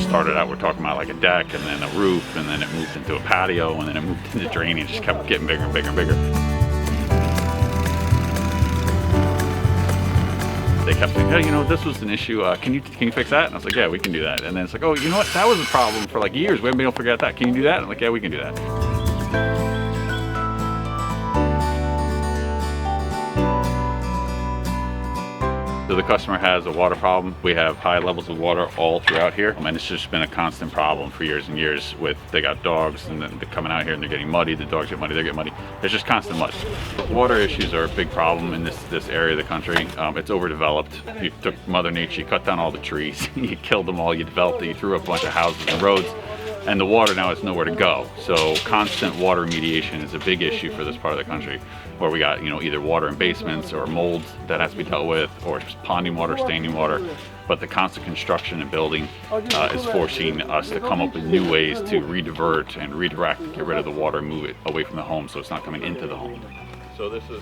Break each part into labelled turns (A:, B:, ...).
A: started out, we're talking about like a deck and then a roof, and then it moved into a patio, and then it moved into drainage, just kept getting bigger and bigger and bigger. They kept saying, hey, you know, this was an issue, can you fix that? And I was like, yeah, we can do that. And then it's like, oh, you know what, that was a problem for like years, we haven't been able to figure out that. Can you do that? I'm like, yeah, we can do that. So the customer has a water problem. We have high levels of water all throughout here, and it's just been a constant problem for years and years. They got dogs, and then they're coming out here and they're getting muddy. The dogs get muddy, they get muddy. It's just constant mud. Water issues are a big problem in this area of the country. It's overdeveloped. You took Mother Nature, you cut down all the trees, you killed them all, you developed it, you threw up a bunch of houses and roads, and the water now has nowhere to go. So constant water remediation is a big issue for this part of the country, where we got, you know, either water in basements or mold that has to be dealt with, or ponding water, standing water. But the constant construction and building is forcing us to come up with new ways to redivert and redirect, get rid of the water, move it away from the home so it's not coming into the home. So this is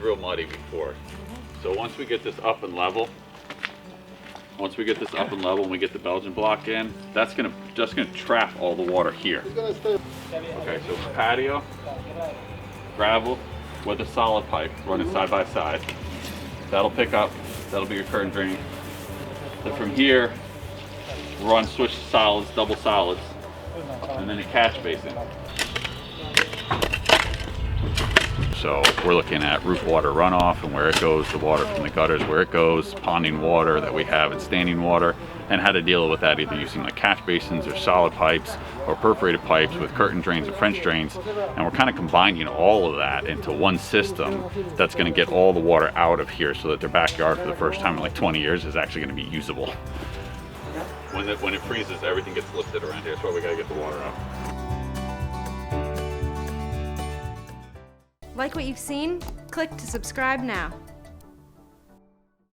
A: real muddy before. So once we get this up and level, and we get the Belgian block in, that's just gonna trap all the water here. Okay, so patio, gravel with a solid pipe running side by side. That'll pick up, that'll be your curtain drain. Then from here, run switch to solids, double solids, and then a catch basin. So we're looking at roof water runoff and where it goes, the water from the gutters, where it goes, ponding water that we have and standing water, and how to deal with that either using like catch basins or solid pipes or perforated pipes with curtain drains and French drains. And we're kind of combining all of that into one system that's going to get all the water out of here so that their backyard for the first time in like 20 years is actually going to be usable. When it freezes, everything gets lifted around here. That's why we got to get the water out.
B: Like what you've seen? Click to subscribe now.